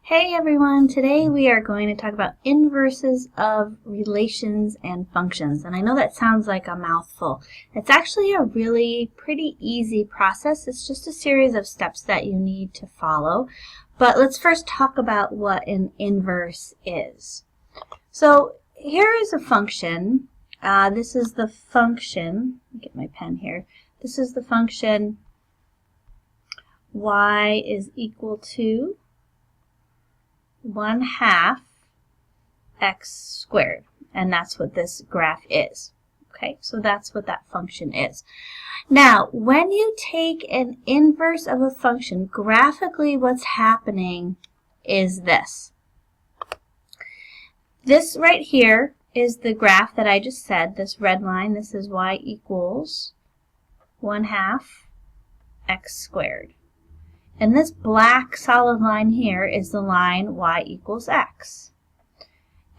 Hey everyone, today we are going to talk about inverses of relations and functions. And I know that sounds like a mouthful. It's actually a really pretty easy process. It's just a series of steps that you need to follow. But let's first talk about what an inverse is. So here is a function. This is the function, let me get my pen here. This is the function y is equal to 1/2 x squared, and that's what this graph is. Okay, so that's what that function is. Now, when you take an inverse of a function, graphically what's happening is this. This right here is the graph that I just said, this red line. This is y equals 1/2 x squared. And this black solid line here is the line y equals x.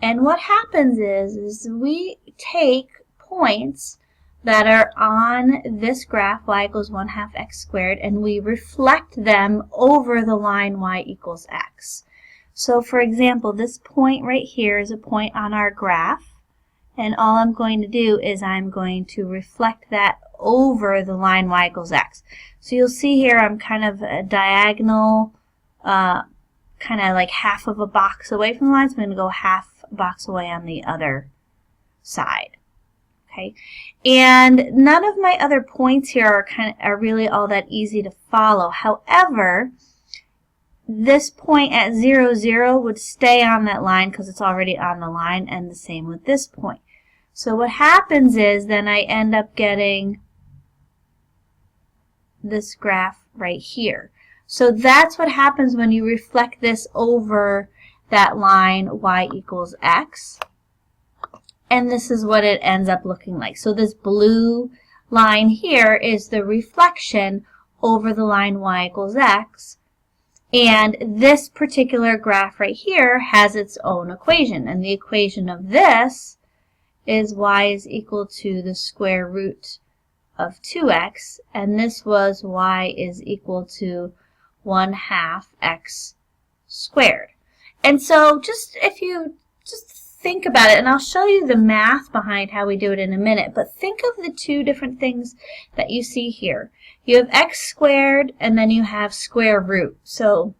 And what happens is we take points that are on this graph, y equals 1/2 x squared, and we reflect them over the line y equals x. So for example, this point right here is a point on our graph, and all I'm going to do is I'm going to reflect that over the line y equals x. So you'll see here I'm kind of a diagonal, kind of like half of a box away from the line. So I'm going to go half a box away on the other side. Okay, and none of my other points here are really all that easy to follow. However, this point at 0, 0 would stay on that line because it's already on the line, and the same with this point. So what happens is then I end up getting this graph right here. So that's what happens when you reflect this over that line y equals x. And this is what it ends up looking like. So this blue line here is the reflection over the line y equals x. And this particular graph right here has its own equation. And the equation of this is y is equal to the square root of 2x, and this was y is equal to 1/2 x squared. And so if you just think about it, and I'll show you the math behind how we do it in a minute, but think of the two different things that you see here. You have x squared, and then you have square root. So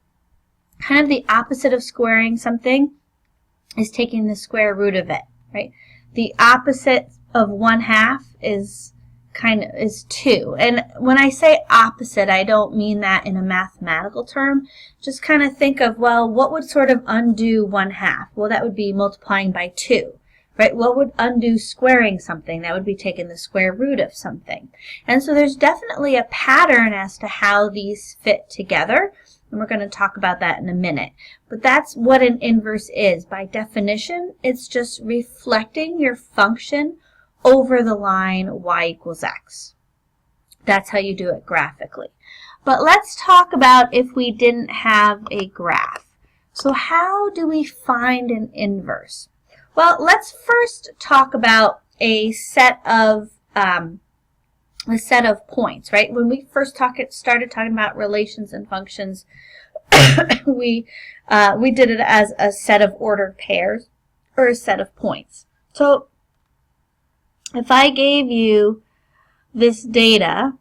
kind of the opposite of squaring something is taking the square root of it, right? The opposite of 1/2 is 2. And when I say opposite, I don't mean that in a mathematical term. Just kind of think of, well, what would sort of undo 1/2? Well, that would be multiplying by 2, right? What would undo squaring something? That would be taking the square root of something. And so there's definitely a pattern as to how these fit together, and we're going to talk about that in a minute. But that's what an inverse is. By definition, it's just reflecting your function over the line y equals x. That's how you do it graphically. But let's talk about if we didn't have a graph. So how do we find an inverse? Well, let's first talk about a set of points, right? When we first started talking about relations and functions, we did it as a set of ordered pairs or a set of points. So if I gave you this data,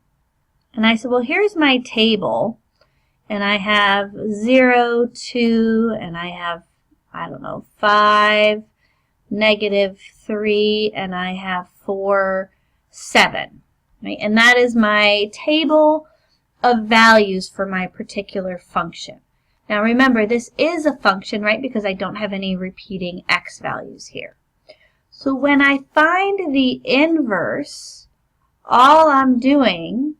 and I said, well, here's my table, and I have 0, 2, and I have, 5, -3, and I have 4, 7. Right? And that is my table of values for my particular function. Now remember, this is a function, right, because I don't have any repeating x values here. So when I find the inverse, all I'm doing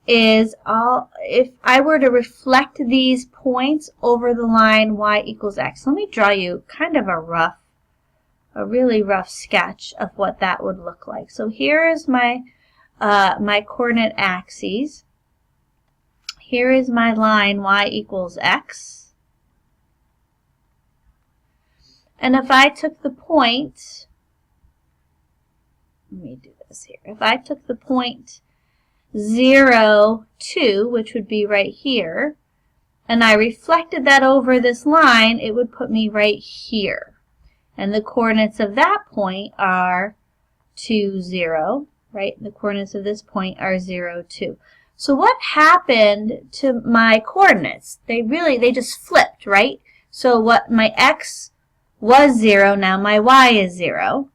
is if I were to reflect these points over the line y equals x. Let me draw you kind of a really rough sketch of what that would look like. So here is my coordinate axes. Here is my line y equals x. And if I took the point, let me do this here. If I took the point 0, 2, which would be right here, and I reflected that over this line, it would put me right here. And the coordinates of that point are 2, 0, right? The coordinates of this point are 0, 2. So what happened to my coordinates? They just flipped, right? So what my x was 0, now my y is 0.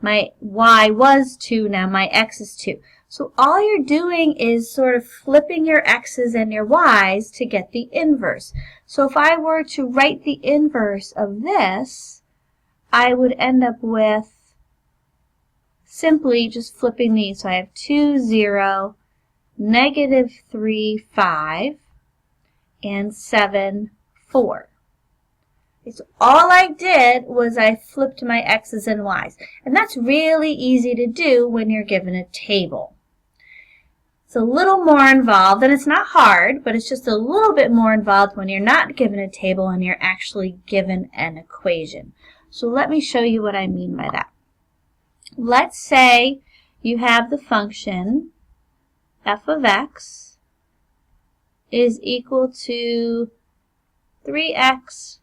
My y was 2, now my x is 2. So all you're doing is sort of flipping your x's and your y's to get the inverse. So if I were to write the inverse of this, I would end up with simply just flipping these. So I have 2, 0, negative 3, 5, and 7, 4. So all I did was I flipped my x's and y's. And that's really easy to do when you're given a table. It's a little more involved, and it's not hard, but it's just a little bit more involved when you're not given a table and you're actually given an equation. So let me show you what I mean by that. Let's say you have the function f of x is equal to 3x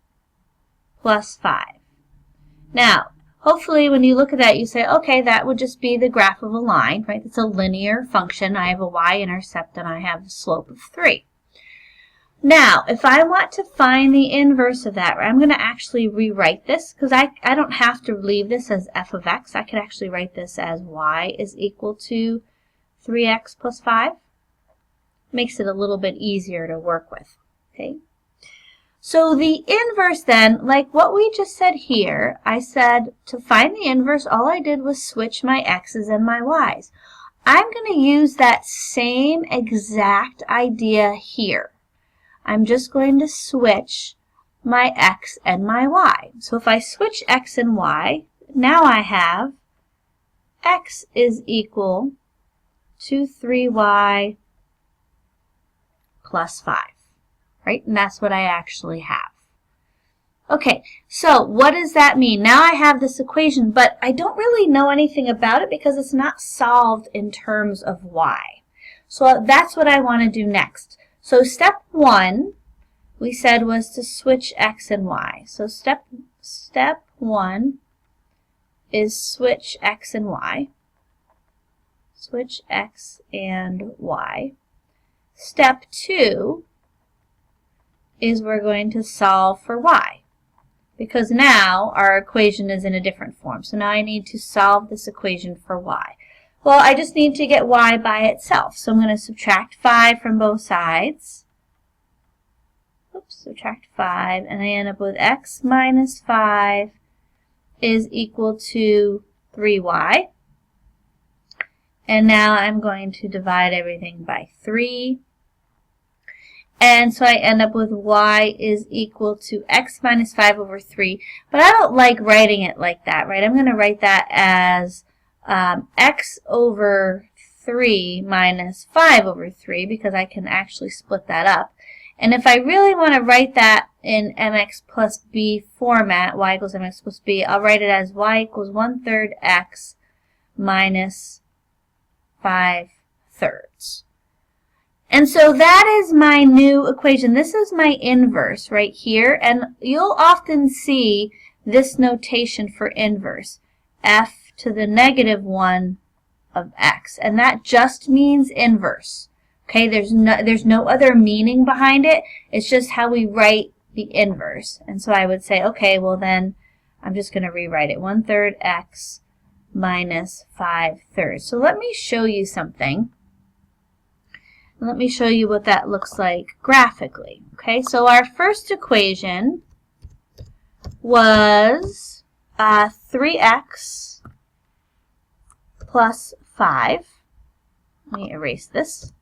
plus 5. Now, hopefully when you look at that, you say, okay, that would just be the graph of a line, right? It's a linear function. I have a y-intercept and I have a slope of 3. Now, if I want to find the inverse of that, I'm going to actually rewrite this because I don't have to leave this as f of x. I could actually write this as y is equal to 3x plus 5. Makes it a little bit easier to work with, okay? So the inverse then, like what we just said here, I said to find the inverse, all I did was switch my x's and my y's. I'm going to use that same exact idea here. I'm just going to switch my x and my y. So if I switch x and y, now I have x is equal to 3y plus 5. Right? And that's what I actually have. Okay, so what does that mean? Now I have this equation, but I don't really know anything about it because it's not solved in terms of y. So that's what I want to do next. So step 1, we said, was to switch x and y. So step 1 is switch x and y. Switch x and y. Step 2 is we're going to solve for y, because now our equation is in a different form. So now I need to solve this equation for y. Well, I just need to get y by itself. So I'm going to subtract 5 from both sides. Oops, subtract 5, and I end up with x minus 5 is equal to 3y. And now I'm going to divide everything by 3. And so I end up with y is equal to x minus 5 over 3. But I don't like writing it like that, right? I'm going to write that as x over 3 minus 5 over 3 because I can actually split that up. And if I really want to write that in mx plus b format, y equals mx plus b, I'll write it as y equals 1/3 x minus 5/3. And so that is my new equation. This is my inverse right here, and you'll often see this notation for inverse, f to the negative 1 of x, and that just means inverse. Okay, there's no other meaning behind it. It's just how we write the inverse. And so I would say, okay, well then I'm just going to rewrite it, 1/3 x minus 5/3. So let me show you something. Let me show you what that looks like graphically. Okay, so our first equation was 3x plus 5. Let me erase this.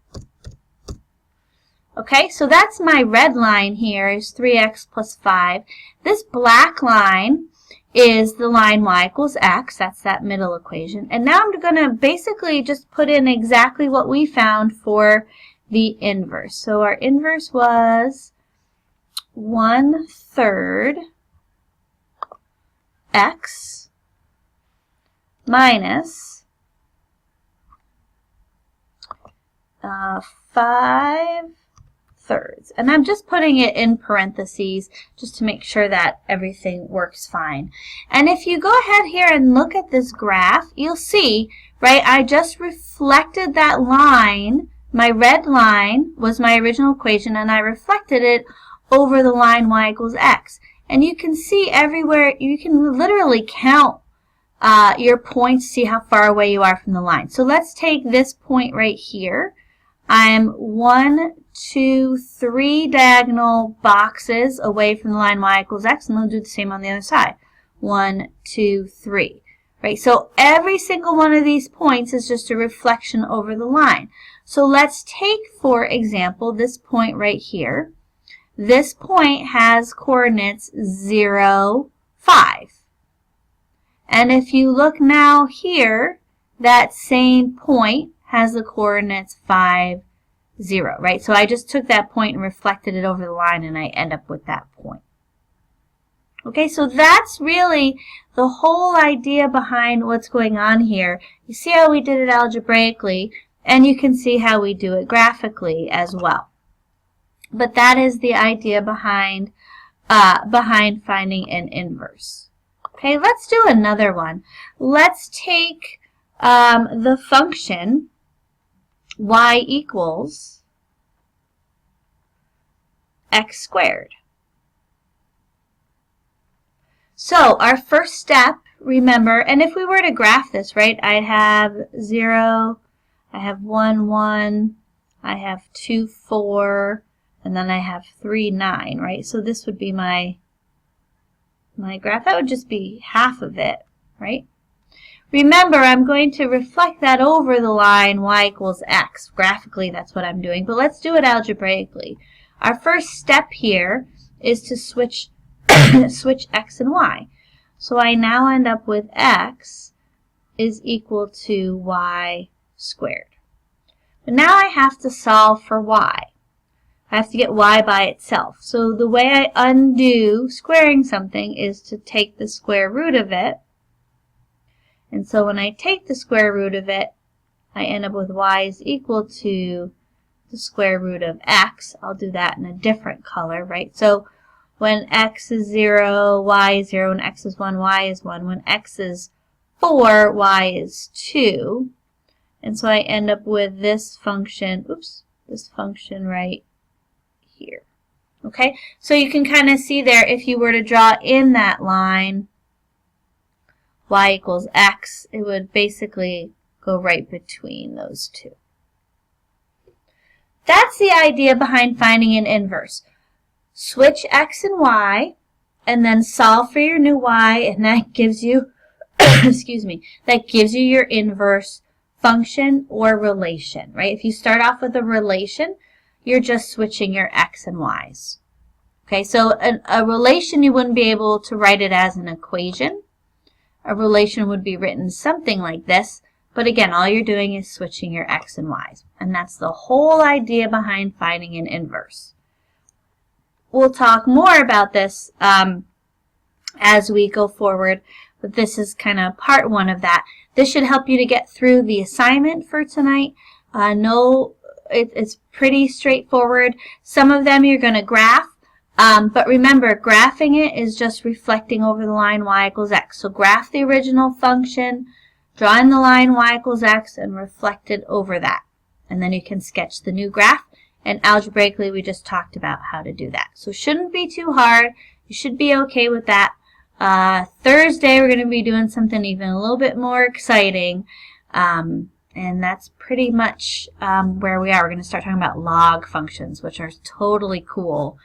Okay, so that's my red line here is 3x plus 5. This black line is the line y equals x. That's that middle equation. And now I'm going to basically just put in exactly what we found for the inverse. So our inverse was 1/3 x minus 5/3 thirds. And I'm just putting it in parentheses just to make sure that everything works fine. And if you go ahead here and look at this graph, you'll see, right, I just reflected that line. My red line was my original equation, and I reflected it over the line y equals x. And you can see everywhere, you can literally count your points, see how far away you are from the line. So let's take this point right here. I'm 1, 2, 3 diagonal boxes away from the line y equals x, and I'll do the same on the other side. 1, 2, 3. Right? So every single one of these points is just a reflection over the line. So let's take, for example, this point right here. This point has coordinates 0, 5. And if you look now here, that same point has the coordinates 5, 0, right? So I just took that point and reflected it over the line, and I end up with that point. Okay, so that's really the whole idea behind what's going on here. You see how we did it algebraically, and you can see how we do it graphically as well. But that is the idea behind finding an inverse. Okay, let's do another one. Let's take the function y equals x squared. So our first step, remember, and if we were to graph this, right, I'd have 0, I have 1, 1, I have 2, 4, and then I have 3, 9, right? So this would be my graph. That would just be half of it, right? Remember, I'm going to reflect that over the line y equals x. Graphically, that's what I'm doing, but let's do it algebraically. Our first step here is to switch x and y. So I now end up with x is equal to y squared. But now I have to solve for y. I have to get y by itself. So the way I undo squaring something is to take the square root of it. And so when I take the square root of it, I end up with y is equal to the square root of x. I'll do that in a different color, right? So when x is 0, y is 0. When x is 1, y is 1. When x is 4, y is 2. And so I end up with this function, this function right here. Okay, so you can kind of see there, if you were to draw in that line y equals x, it would basically go right between those two. That's the idea behind finding an inverse. Switch x and y, and then solve for your new y, and that gives you, excuse me, that gives you your inverse function or relation, right? If you start off with a relation, you're just switching your x and y's. Okay, so a relation, you wouldn't be able to write it as an equation. A relation would be written something like this, but again, all you're doing is switching your x and y's. And that's the whole idea behind finding an inverse. We'll talk more about this as we go forward, but this is kind of part one of that. This should help you to get through the assignment for tonight. It's pretty straightforward. Some of them you're going to graph, but remember, graphing it is just reflecting over the line y equals x. So graph the original function, draw in the line y equals x, and reflect it over that. And then you can sketch the new graph. And algebraically, we just talked about how to do that. So it shouldn't be too hard. You should be okay with that. Thursday, we're going to be doing something even a little bit more exciting. And that's pretty much where we are. We're going to start talking about log functions, which are totally cool.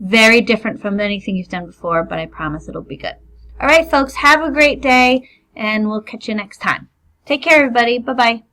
Very different from anything you've done before, but I promise it'll be good. All right, folks, have a great day, and we'll catch you next time. Take care, everybody. Bye-bye.